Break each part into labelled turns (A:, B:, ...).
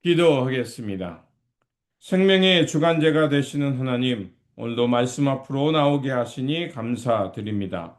A: 기도하겠습니다. 생명의 주관자가 되시는 하나님, 오늘도 말씀 앞으로 나오게 하시니 감사드립니다.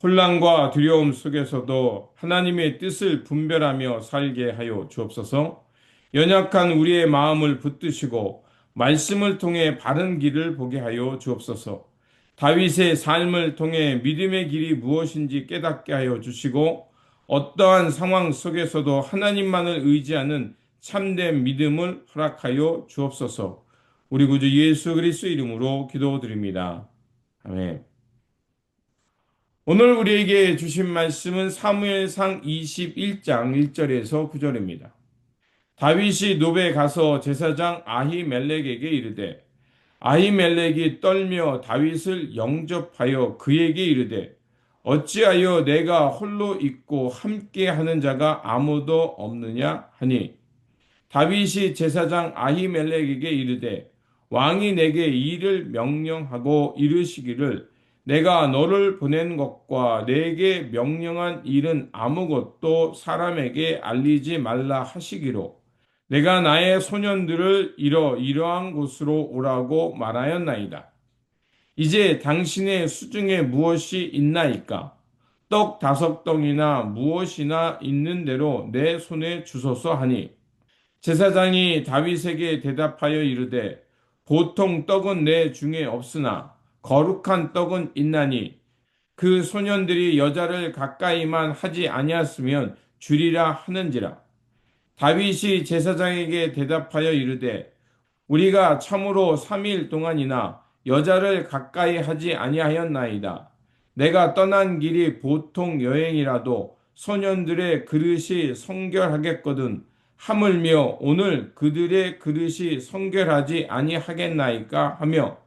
A: 혼란과 두려움 속에서도 하나님의 뜻을 분별하며 살게 하여 주옵소서. 연약한 우리의 마음을 붙드시고 말씀을 통해 바른 길을 보게 하여 주옵소서. 다윗의 삶을 통해 믿음의 길이 무엇인지 깨닫게 하여 주시고 어떠한 상황 속에서도 하나님만을 의지하는 참된 믿음을 허락하여 주옵소서. 우리 구주 예수 그리스도 이름으로 기도드립니다. 아멘. 오늘 우리에게 주신 말씀은 사무엘상 21장 1절에서 9절입니다. 다윗이 노베 가서 제사장 아히멜렉에게 이르되 아히멜렉이 떨며 다윗을 영접하여 그에게 이르되 어찌하여 내가 홀로 있고 함께 하는 자가 아무도 없느냐 하니 다윗이 제사장 아히멜렉에게 이르되 왕이 내게 일을 명령하고 이르시기를 내가 너를 보낸 것과 내게 명령한 일은 아무것도 사람에게 알리지 말라 하시기로 내가 나의 소년들을 이러이러한 곳으로 오라고 말하였나이다. 이제 당신의 수중에 무엇이 있나이까? 떡 5덩이나 무엇이나 있는 대로 내 손에 주소서 하니 제사장이 다윗에게 대답하여 이르되 보통 떡은 내 중에 없으나 거룩한 떡은 있나니 그 소년들이 여자를 가까이만 하지 아니었으면 주리라 하는지라. 다윗이 제사장에게 대답하여 이르되 우리가 참으로 3일 동안이나 여자를 가까이 하지 아니하였나이다. 내가 떠난 길이 보통 여행이라도 소년들의 그릇이 성결하겠거든 하물며 오늘 그들의 그릇이 성결하지 아니하겠나이까 하며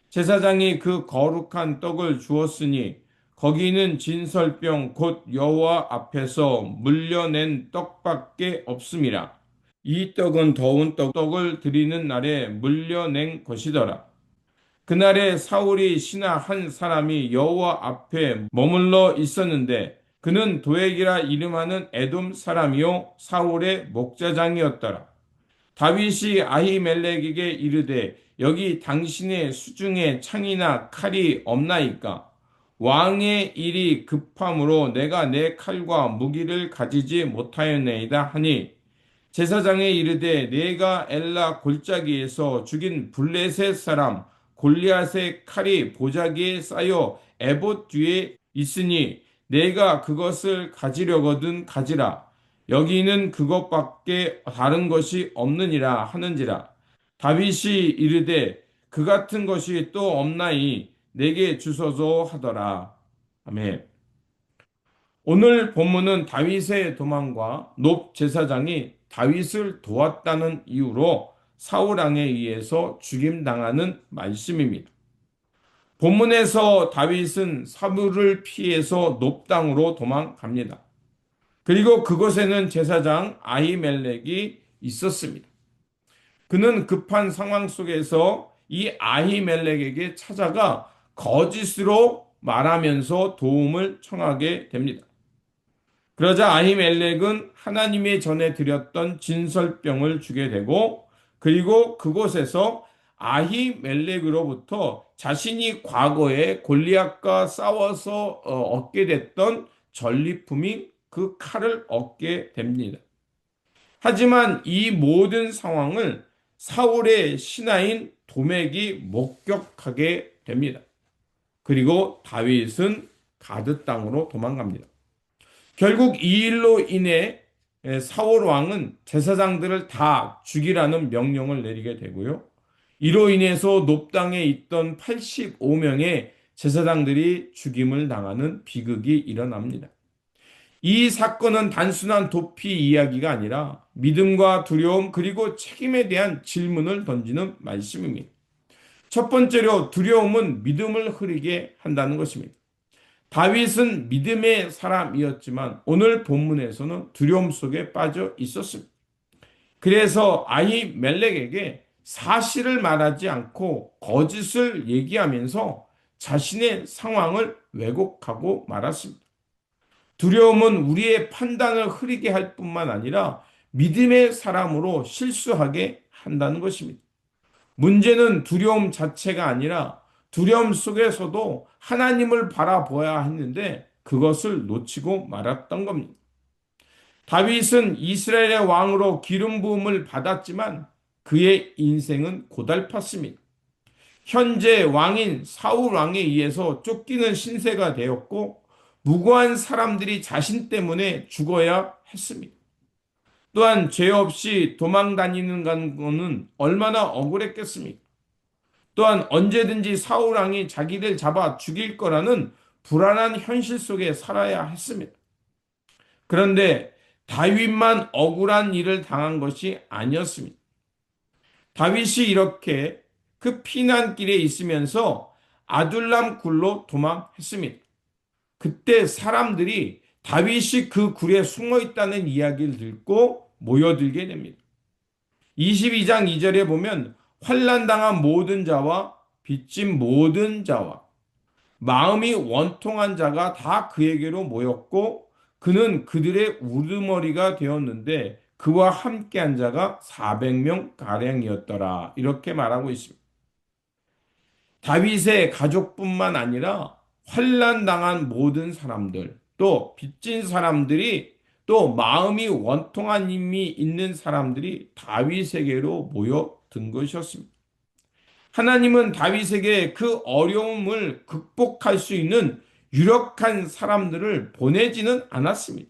A: 제사장이 그 거룩한 떡을 주었으니 거기는 진설병 곧 여호와 앞에서 물려낸 떡밖에 없음이라. 이 떡은 더운 떡을 드리는 날에 물려낸 것이더라. 그날에 사울이 신하 한 사람이 여호와 앞에 머물러 있었는데 그는 도액이라 이름하는 에돔 사람이요 사울의 목자장이었더라. 다윗이 아히멜렉에게 이르되 여기 당신의 수중에 창이나 칼이 없나이까? 왕의 일이 급함으로 내가 내 칼과 무기를 가지지 못하였나이다 하니 제사장에 이르되 내가 엘라 골짜기에서 죽인 블레셋 사람 골리앗의 칼이 보자기에 쌓여 에봇 뒤에 있으니 내가 그것을 가지려거든 가지라. 여기는 그것밖에 다른 것이 없느니라 하는지라. 다윗이 이르되 그 같은 것이 또 없나이 내게 주소서 하더라. 아멘. 오늘 본문은 다윗의 도망과 높 제사장이 다윗을 도왔다는 이유로 사울 왕에 의해서 죽임당하는 말씀입니다. 본문에서 다윗은 사울을 피해서 높 땅으로 도망갑니다. 그리고 그곳에는 제사장 아히멜렉이 있었습니다. 그는 급한 상황 속에서 이 아히멜렉에게 찾아가 거짓으로 말하면서 도움을 청하게 됩니다. 그러자 아히멜렉은 하나님의 전에 드렸던 진설병을 주게 되고 그리고 그곳에서 아히멜렉으로부터 자신이 과거에 골리앗과 싸워서 얻게 됐던 전리품인 그 칼을 얻게 됩니다. 하지만 이 모든 상황을 사울의 신하인 도맥이 목격하게 됩니다. 그리고 다윗은 가드 땅으로 도망갑니다. 결국 이 일로 인해 사울 왕은 제사장들을 다 죽이라는 명령을 내리게 되고요. 이로 인해서 높 땅에 있던 85명의 제사장들이 죽임을 당하는 비극이 일어납니다. 이 사건은 단순한 도피 이야기가 아니라 믿음과 두려움 그리고 책임에 대한 질문을 던지는 말씀입니다. 첫 번째로 두려움은 믿음을 흐리게 한다는 것입니다. 다윗은 믿음의 사람이었지만 오늘 본문에서는 두려움 속에 빠져 있었습니다. 그래서 아히멜렉에게 사실을 말하지 않고 거짓을 얘기하면서 자신의 상황을 왜곡하고 말았습니다. 두려움은 우리의 판단을 흐리게 할 뿐만 아니라 믿음의 사람으로 실수하게 한다는 것입니다. 문제는 두려움 자체가 아니라 두려움 속에서도 하나님을 바라보아야 했는데 그것을 놓치고 말았던 겁니다. 다윗은 이스라엘의 왕으로 기름 부음을 받았지만 그의 인생은 고달팠습니다. 현재 왕인 사울 왕에 의해서 쫓기는 신세가 되었고 무고한 사람들이 자신 때문에 죽어야 했습니다. 또한 죄 없이 도망 다니는 것은 얼마나 억울했겠습니까? 또한 언제든지 사울 왕이 자기를 잡아 죽일 거라는 불안한 현실 속에 살아야 했습니다. 그런데 다윗만 억울한 일을 당한 것이 아니었습니다. 다윗이 이렇게 그 피난길에 있으면서 아둘람 굴로 도망했습니다. 그때 사람들이 다윗이 그 굴에 숨어 있다는 이야기를 듣고 모여들게 됩니다. 22장 2절에 보면 환난당한 모든 자와 빚진 모든 자와 마음이 원통한 자가 다 그에게로 모였고 그는 그들의 우두머리가 되었는데 그와 함께한 자가 400명 가량이었더라. 이렇게 말하고 있습니다. 다윗의 가족뿐만 아니라 환난당한 모든 사람들, 또 빚진 사람들이 또 마음이 원통한 힘이 있는 사람들이 다윗에게로 모여든 것이었습니다. 하나님은 다윗에게 그 어려움을 극복할 수 있는 유력한 사람들을 보내지는 않았습니다.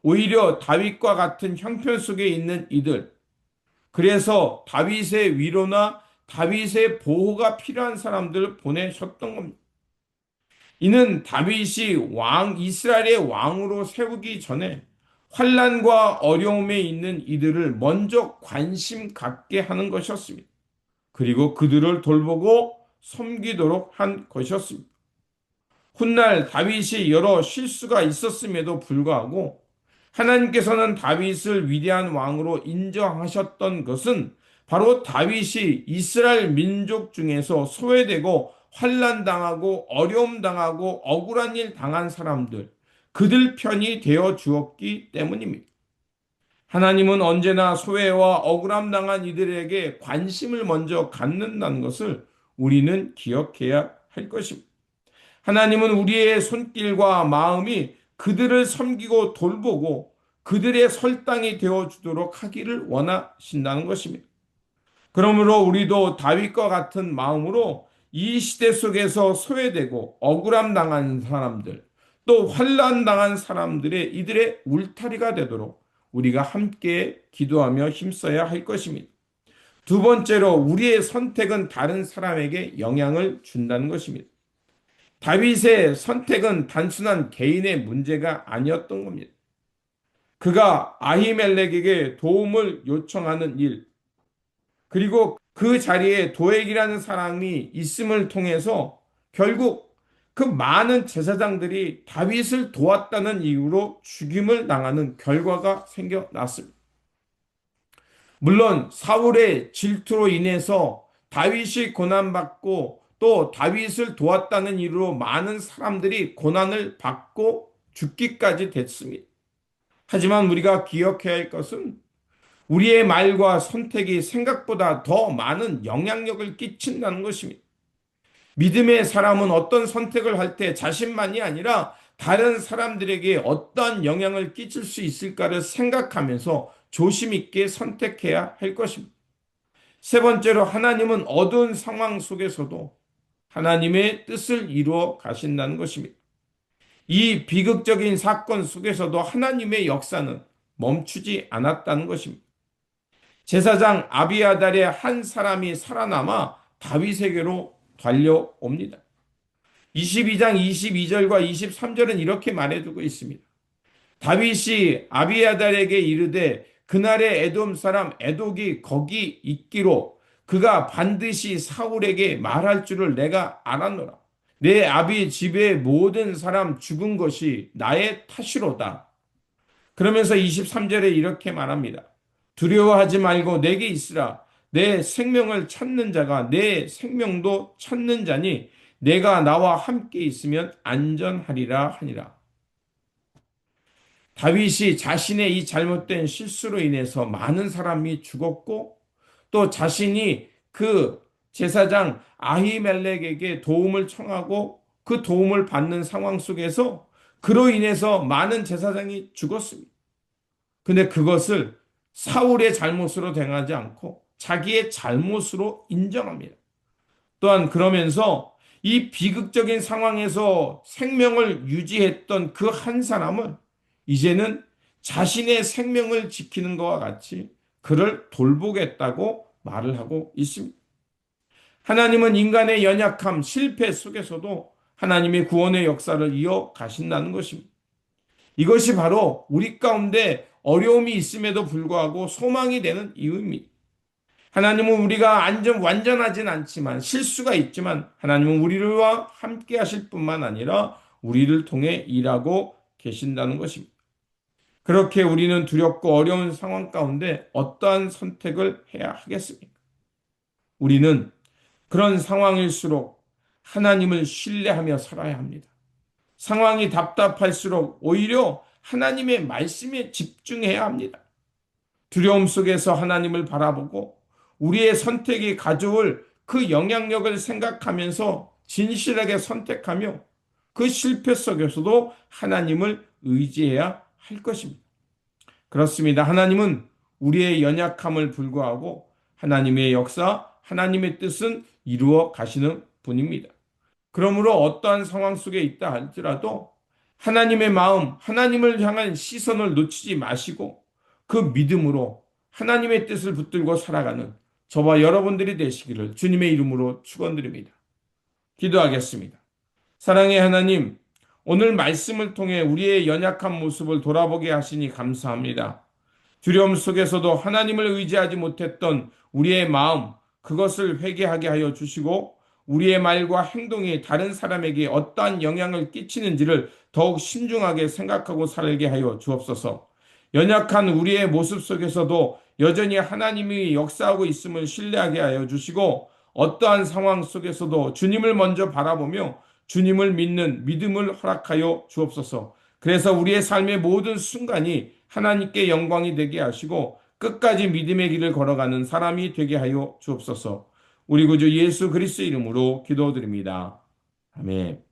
A: 오히려 다윗과 같은 형편 속에 있는 이들, 그래서 다윗의 위로나 다윗의 보호가 필요한 사람들을 보내셨던 겁니다. 이는 다윗이 이스라엘의 왕으로 세우기 전에 환난과 어려움에 있는 이들을 먼저 관심 갖게 하는 것이었습니다. 그리고 그들을 돌보고 섬기도록 한 것이었습니다. 훗날 다윗이 여러 실수가 있었음에도 불구하고 하나님께서는 다윗을 위대한 왕으로 인정하셨던 것은 바로 다윗이 이스라엘 민족 중에서 소외되고 환난당하고 어려움 당하고 억울한 일 당한 사람들, 그들 편이 되어 주었기 때문입니다. 하나님은 언제나 소외와 억울함 당한 이들에게 관심을 먼저 갖는다는 것을 우리는 기억해야 할 것입니다. 하나님은 우리의 손길과 마음이 그들을 섬기고 돌보고 그들의 설당이 되어 주도록 하기를 원하신다는 것입니다. 그러므로 우리도 다윗과 같은 마음으로 이 시대 속에서 소외되고 억울함 당한 사람들, 또 환난 당한 사람들의 이들의 울타리가 되도록 우리가 함께 기도하며 힘써야 할 것입니다. 두 번째로 우리의 선택은 다른 사람에게 영향을 준다는 것입니다. 다윗의 선택은 단순한 개인의 문제가 아니었던 겁니다. 그가 아히멜렉에게 도움을 요청하는 일, 그리고 그 자리에 도액이라는 사람이 있음을 통해서 결국 그 많은 제사장들이 다윗을 도왔다는 이유로 죽임을 당하는 결과가 생겨났습니다. 물론 사울의 질투로 인해서 다윗이 고난받고 또 다윗을 도왔다는 이유로 많은 사람들이 고난을 받고 죽기까지 됐습니다. 하지만 우리가 기억해야 할 것은 우리의 말과 선택이 생각보다 더 많은 영향력을 끼친다는 것입니다. 믿음의 사람은 어떤 선택을 할 때 자신만이 아니라 다른 사람들에게 어떤 영향을 끼칠 수 있을까를 생각하면서 조심 있게 선택해야 할 것입니다. 세 번째로 하나님은 어두운 상황 속에서도 하나님의 뜻을 이루어 가신다는 것입니다. 이 비극적인 사건 속에서도 하나님의 역사는 멈추지 않았다는 것입니다. 제사장 아비아달의 한 사람이 살아남아 다윗에게로 달려옵니다. 22장 22절과 23절은 이렇게 말해두고 있습니다. 다윗이 아비아달에게 이르되 그날의 에돔 사람 에독이 거기 있기로 그가 반드시 사울에게 말할 줄을 내가 알았노라. 내 아비 집의 모든 사람 죽은 것이 나의 탓이로다. 그러면서 23절에 이렇게 말합니다. 두려워하지 말고 내게 있으라. 내 생명을 찾는 자가 내 생명도 찾는 자니 내가 나와 함께 있으면 안전하리라 하니라. 다윗이 자신의 이 잘못된 실수로 인해서 많은 사람이 죽었고 또 자신이 그 제사장 아히멜렉에게 도움을 청하고 그 도움을 받는 상황 속에서 그로 인해서 많은 제사장이 죽었습니다. 근데 그것을 사울의 잘못으로 대하지 않고 자기의 잘못으로 인정합니다. 또한 그러면서 이 비극적인 상황에서 생명을 유지했던 그 한 사람을 이제는 자신의 생명을 지키는 것과 같이 그를 돌보겠다고 말을 하고 있습니다. 하나님은 인간의 연약함, 실패 속에서도 하나님의 구원의 역사를 이어 가신다는 것입니다. 이것이 바로 우리 가운데 어려움이 있음에도 불구하고 소망이 되는 이유입니다. 하나님은 우리가 완전하진 않지만 실수가 있지만 하나님은 우리와 함께 하실 뿐만 아니라 우리를 통해 일하고 계신다는 것입니다. 그렇게 우리는 두렵고 어려운 상황 가운데 어떠한 선택을 해야 하겠습니까? 우리는 그런 상황일수록 하나님을 신뢰하며 살아야 합니다. 상황이 답답할수록 오히려 하나님의 말씀에 집중해야 합니다. 두려움 속에서 하나님을 바라보고 우리의 선택이 가져올 그 영향력을 생각하면서 진실하게 선택하며 그 실패 속에서도 하나님을 의지해야 할 것입니다. 그렇습니다. 하나님은 우리의 연약함을 불구하고 하나님의 역사, 하나님의 뜻은 이루어 가시는 분입니다. 그러므로 어떠한 상황 속에 있다 할지라도 하나님의 마음, 하나님을 향한 시선을 놓치지 마시고 그 믿음으로 하나님의 뜻을 붙들고 살아가는 저와 여러분들이 되시기를 주님의 이름으로 축원드립니다. 기도하겠습니다. 사랑의 하나님, 오늘 말씀을 통해 우리의 연약한 모습을 돌아보게 하시니 감사합니다. 두려움 속에서도 하나님을 의지하지 못했던 우리의 마음, 그것을 회개하게 하여 주시고 우리의 말과 행동이 다른 사람에게 어떠한 영향을 끼치는지를 더욱 신중하게 생각하고 살게 하여 주옵소서. 연약한 우리의 모습 속에서도 여전히 하나님이 역사하고 있음을 신뢰하게 하여 주시고 어떠한 상황 속에서도 주님을 먼저 바라보며 주님을 믿는 믿음을 허락하여 주옵소서. 그래서 우리의 삶의 모든 순간이 하나님께 영광이 되게 하시고 끝까지 믿음의 길을 걸어가는 사람이 되게 하여 주옵소서. 우리 구주 예수 그리스도 이름으로 기도드립니다. 아멘.